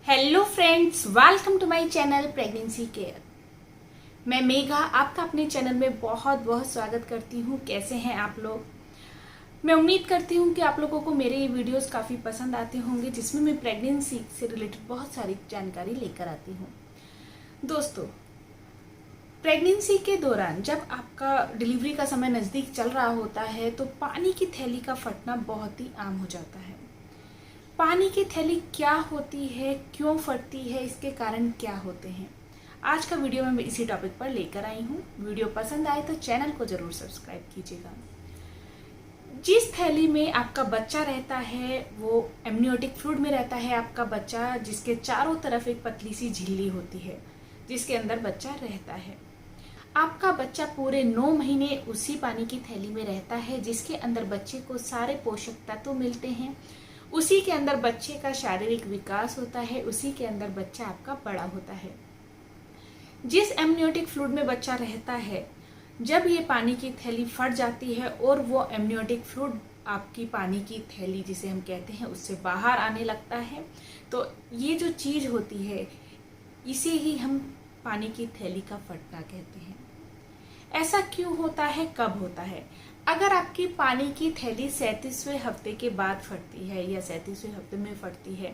Hello friends, welcome to my channel pregnancy care. मैं मेघा आपका अपने चैनल में बहुत बहुत स्वागत करती हूँ। कैसे हैं आप लोग? मैं उम्मीद करती हूँ कि आप लोगों को मेरे ये वीडियोस काफ़ी पसंद आते होंगे, जिसमें मैं प्रेगनेंसी से रिलेटेड बहुत सारी जानकारी लेकर आती हूँ। दोस्तों, प्रेगनेंसी के दौरान जब आपका डिलीवरी का समय नज़दीक चल रहा होता है तो पानी की थैली का फटना बहुत ही आम हो जाता है। पानी की थैली क्या होती है, क्यों फटती है, इसके कारण क्या होते हैं, आज का वीडियो में इसी टॉपिक पर लेकर आई हूँ। वीडियो पसंद आए तो चैनल को जरूर सब्सक्राइब कीजिएगा। जिस थैली में आपका बच्चा रहता है वो एमनियोटिक फ्लूइड में रहता है आपका बच्चा, जिसके चारों तरफ एक पतली सी झिल्ली होती है जिसके अंदर बच्चा रहता है। आपका बच्चा पूरे 9 महीने उसी पानी की थैली में रहता है, जिसके अंदर बच्चे को सारे पोषक तत्व मिलते हैं। उसी के अंदर बच्चे का शारीरिक विकास होता है, उसी के अंदर बच्चा आपका बड़ा होता है। जिस एमनियोटिक फ्लूइड में बच्चा रहता है, जब ये पानी की थैली फट जाती है और वो एमनियोटिक फ्लूइड आपकी पानी की थैली जिसे हम कहते हैं उससे बाहर आने लगता है, तो ये जो चीज होती है इसे ही हम पानी की थैली का फटना कहते हैं। ऐसा क्यों होता है, कब होता है? अगर आपकी पानी की थैली 37वें हफ्ते के बाद फटती है या 37वें हफ्ते में फटती है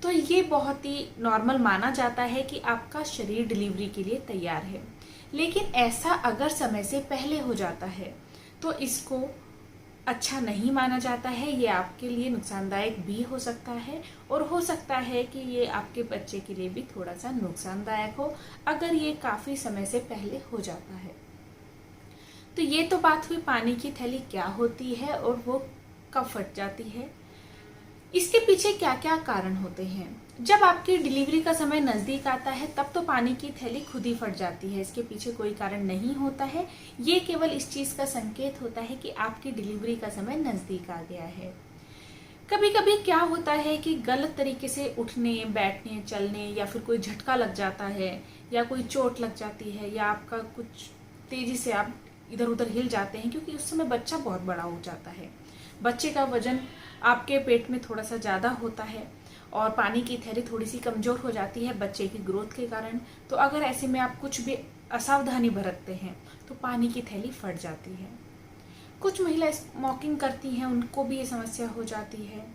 तो ये बहुत ही नॉर्मल माना जाता है कि आपका शरीर डिलीवरी के लिए तैयार है। लेकिन ऐसा अगर समय से पहले हो जाता है तो इसको अच्छा नहीं माना जाता है। ये आपके लिए नुकसानदायक भी हो सकता है और हो सकता है कि ये आपके बच्चे के लिए भी थोड़ा सा नुकसानदायक हो अगर ये काफी समय से पहले हो जाता है। तो ये तो बात हुई पानी की थैली क्या होती है और वो कब फट जाती है। इसके पीछे क्या क्या कारण होते हैं। जब आपकी डिलीवरी का समय नजदीक आता है तब तो पानी की थैली खुद ही फट जाती है, इसके पीछे कोई कारण नहीं होता है। ये केवल इस चीज का संकेत होता है कि आपकी डिलीवरी का समय नजदीक आ गया है। कभी कभी क्या होता है कि गलत तरीके से उठने, बैठने, चलने या फिर कोई झटका लग जाता है या कोई चोट लग जाती है या आपका कुछ तेजी से आप इधर उधर हिल जाते हैं, क्योंकि उस समय बच्चा बहुत बड़ा हो जाता है। बच्चे का वजन आपके पेट में थोड़ा सा ज्यादा होता है और पानी की थैली थोड़ी सी कमजोर हो जाती है बच्चे की ग्रोथ के कारण। तो अगर ऐसे में आप कुछ भी असावधानी बरतते हैं तो पानी की थैली फट जाती है। कुछ महिला स्मोकिंग करती हैं, उनको भी ये समस्या हो जाती है।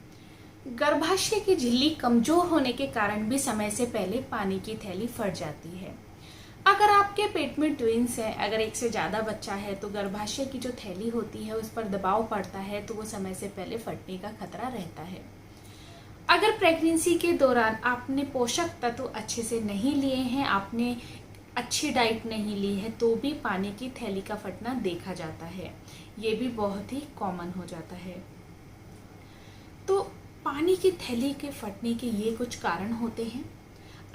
गर्भाशय की झिल्ली कमजोर होने के कारण भी समय से पहले पानी की थैली फट जाती है। अगर आपके पेट में ट्विंस है, अगर एक से ज्यादा बच्चा है, तो गर्भाशय की जो थैली होती है उस पर दबाव पड़ता है तो वो समय से पहले फटने का खतरा रहता है। अगर प्रेगनेंसी के दौरान आपने पोषक तत्व अच्छे से नहीं लिए हैं, आपने अच्छी डाइट नहीं ली है, तो भी पानी की थैली का फटना देखा जाता है। ये भी बहुत ही कॉमन हो जाता है। तो पानी की थैली के फटने के ये कुछ कारण होते हैं।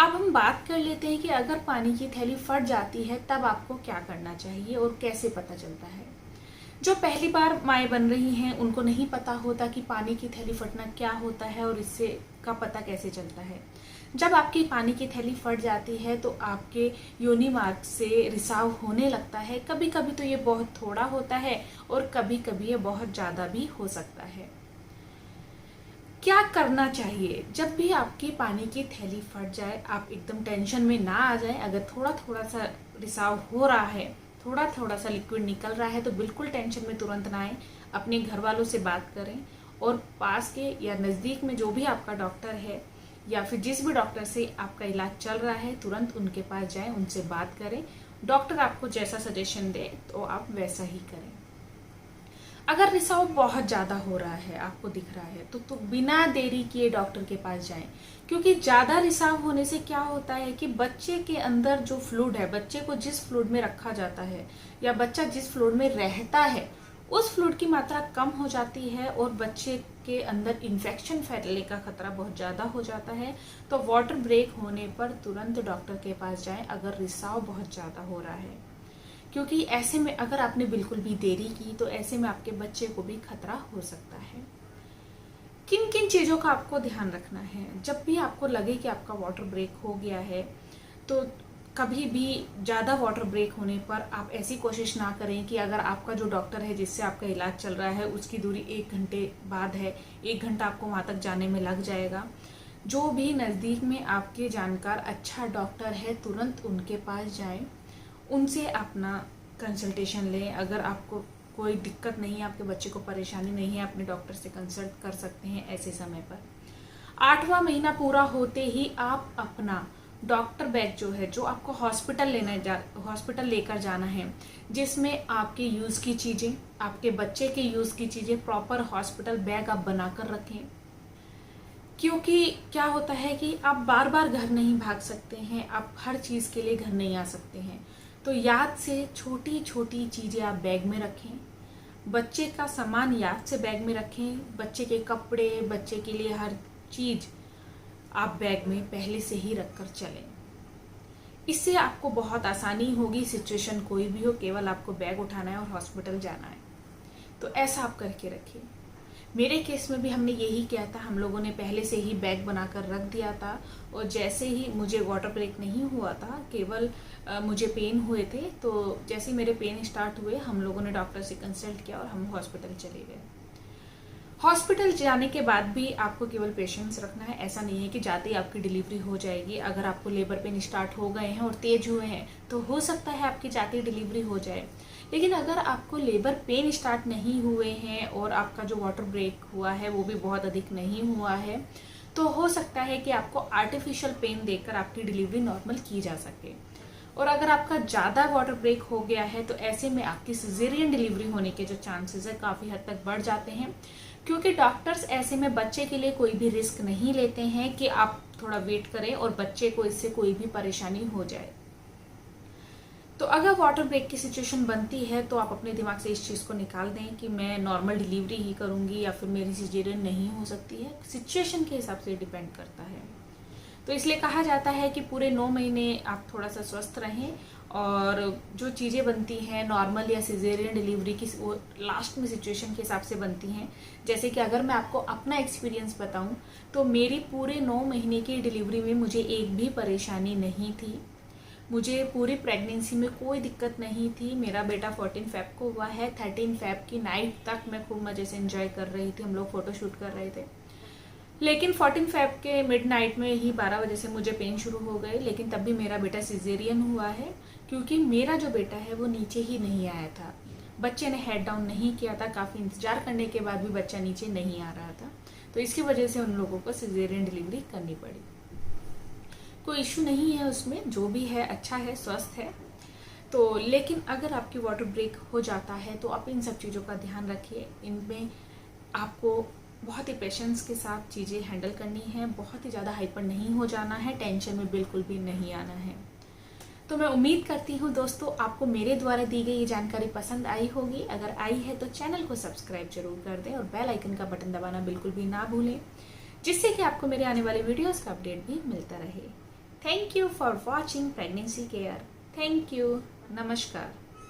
अब हम बात कर लेते हैं कि अगर पानी की थैली फट जाती है तब आपको क्या करना चाहिए और कैसे पता चलता है। जो पहली बार माएँ बन रही हैं उनको नहीं पता होता कि पानी की थैली फटना क्या होता है और इससे का पता कैसे चलता है। जब आपकी पानी की थैली फट जाती है तो आपके योनि मार्ग से रिसाव होने लगता है। कभी कभी तो ये बहुत थोड़ा होता है और कभी कभी ये बहुत ज्यादा भी हो सकता है। क्या करना चाहिए जब भी आपकी पानी की थैली फट जाए? आप एकदम टेंशन में ना आ जाए। अगर थोड़ा थोड़ा सा रिसाव हो रहा है, थोड़ा थोड़ा सा लिक्विड निकल रहा है, तो बिल्कुल टेंशन में तुरंत ना आए। अपने घर वालों से बात करें और पास के या नज़दीक में जो भी आपका डॉक्टर है या फिर जिस भी डॉक्टर से आपका इलाज चल रहा है तुरंत उनके पास जाएं, उनसे बात करें। डॉक्टर आपको जैसा सजेशन दे तो आप वैसा ही करें। अगर रिसाव बहुत ज्यादा हो रहा है, आपको दिख रहा है, तो बिना देरी किए डॉक्टर के पास जाएं। क्योंकि ज्यादा रिसाव होने से क्या होता है कि बच्चे के अंदर जो फ्लूइड है, बच्चे को जिस फ्लूइड में रखा जाता है या बच्चा जिस फ्लूइड में रहता है उस फ्लूइड की मात्रा कम हो जाती है और बच्चे के अंदर इन्फेक्शन फैलने का खतरा बहुत ज्यादा हो जाता है। तो वाटर ब्रेक होने पर तुरंत डॉक्टर के पास जाएं अगर रिसाव बहुत ज्यादा हो रहा है। क्योंकि ऐसे में अगर आपने बिल्कुल भी देरी की तो ऐसे में आपके बच्चे को भी खतरा हो सकता है। किन किन चीजों का आपको ध्यान रखना है? जब भी आपको लगे कि आपका वाटर ब्रेक हो गया है तो कभी भी ज्यादा वाटर ब्रेक होने पर आप ऐसी कोशिश ना करें कि अगर आपका जो डॉक्टर है जिससे आपका इलाज चल रहा है उसकी दूरी 1 घंटे बाद है, 1 घंटा आपको वहां तक जाने में लग जाएगा, जो भी नज़दीक में आपके जानकार अच्छा डॉक्टर है तुरंत उनके पास जाएं, उनसे अपना कंसल्टेशन लें। अगर आपको कोई दिक्कत नहीं है, आपके बच्चे को परेशानी नहीं है, अपने डॉक्टर से कंसल्ट कर सकते हैं ऐसे समय पर। 8वां महीना पूरा होते ही आप अपना डॉक्टर बैग जो है, जो आपको हॉस्पिटल लेकर जाना है, जिसमें आपके यूज़ की चीज़ें, आपके बच्चे के यूज़ की चीज़ें, प्रॉपर हॉस्पिटल बैग आप बनाकर रखें। क्योंकि क्या होता है कि आप बार बार घर नहीं भाग सकते हैं, आप हर चीज़ के लिए घर नहीं आ सकते हैं, तो याद से छोटी छोटी चीज़ें आप बैग में रखें। बच्चे का सामान याद से बैग में रखें, बच्चे के कपड़े, बच्चे के लिए हर चीज़ आप बैग में पहले से ही रख कर चलें। इससे आपको बहुत आसानी होगी, सिचुएशन कोई भी हो, केवल आपको बैग उठाना है और हॉस्पिटल जाना है। तो ऐसा आप करके रखिए। मेरे केस में भी हमने यही किया था, हम लोगों ने पहले से ही बैग बनाकर रख दिया था, और जैसे ही मुझे वाटर ब्रेक नहीं हुआ था, केवल मुझे पेन हुए थे, तो जैसे ही मेरे पेन स्टार्ट हुए हम लोगों ने डॉक्टर से कंसल्ट किया और हम हॉस्पिटल चले गए। हॉस्पिटल जाने के बाद भी आपको केवल पेशेंस रखना है, ऐसा नहीं है कि जाते ही आपकी डिलीवरी हो जाएगी। अगर आपको लेबर पेन स्टार्ट हो गए हैं और तेज हुए हैं तो हो सकता है आपकी जाते ही डिलीवरी हो जाए, लेकिन अगर आपको लेबर पेन स्टार्ट नहीं हुए हैं और आपका जो वाटर ब्रेक हुआ है वो भी बहुत अधिक नहीं हुआ है, तो हो सकता है कि आपको आर्टिफिशियल पेन देकर आपकी डिलीवरी नॉर्मल की जा सके। और अगर आपका ज़्यादा वाटर ब्रेक हो गया है तो ऐसे में आपकी सिजेरियन डिलीवरी होने के जो चांसेस है काफ़ी हद तक बढ़ जाते हैं, क्योंकि डॉक्टर्स ऐसे में बच्चे के लिए कोई भी रिस्क नहीं लेते हैं कि आप थोड़ा वेट करें और बच्चे को इससे कोई भी परेशानी हो जाए। तो अगर वाटर ब्रेक की सिचुएशन बनती है तो आप अपने दिमाग से इस चीज़ को निकाल दें कि मैं नॉर्मल डिलीवरी ही करूंगी या फिर मेरी सिजेरियन नहीं हो सकती है। सिचुएशन के हिसाब से डिपेंड करता है। तो इसलिए कहा जाता है कि पूरे 9 महीने आप थोड़ा सा स्वस्थ रहें, और जो चीज़ें बनती हैं नॉर्मल या सिजेरियन डिलीवरी की वो लास्ट में सिचुएशन के हिसाब से बनती हैं। जैसे कि अगर मैं आपको अपना एक्सपीरियंस बताऊं तो मेरी पूरे 9 महीने की डिलीवरी में मुझे एक भी परेशानी नहीं थी। मुझे पूरी प्रेगनेंसी में कोई दिक्कत नहीं थी। मेरा बेटा 14 फ़ेब को हुआ है। 13 फ़ेब की नाइट तक मैं खूब मज़े से एंजॉय कर रही थी, हम लोग फ़ोटोशूट कर रहे थे। लेकिन 14 फ़ेब के मिडनाइट में ही 12 बजे से मुझे पेन शुरू हो गए, लेकिन तब भी मेरा बेटा सिजेरियन हुआ है, क्योंकि मेरा जो बेटा है वो नीचे ही नहीं आया था। बच्चे ने हेड डाउन नहीं किया था, काफ़ी इंतजार करने के बाद भी बच्चा नीचे नहीं आ रहा था, तो इसकी वजह से उन लोगों को सिजेरियन डिलीवरी करनी पड़ी। कोई इशू नहीं है उसमें, जो भी है अच्छा है, स्वस्थ है। तो लेकिन अगर आपकी वाटर ब्रेक हो जाता है तो आप इन सब चीज़ों का ध्यान रखिए। इनमें आपको बहुत ही पेशेंस के साथ चीज़ें हैंडल करनी है, बहुत ही ज़्यादा हाइपर नहीं हो जाना है, टेंशन में बिल्कुल भी नहीं आना है। तो मैं उम्मीद करती हूँ दोस्तों आपको मेरे द्वारा दी गई ये जानकारी पसंद आई होगी। अगर आई है तो चैनल को सब्सक्राइब जरूर कर दें और बेल आइकन का बटन दबाना बिल्कुल भी ना भूलें, जिससे कि आपको मेरे आने वाले वीडियोस का अपडेट भी मिलता रहे। Thank you for watching pregnancy care. Thank you. नमस्कार।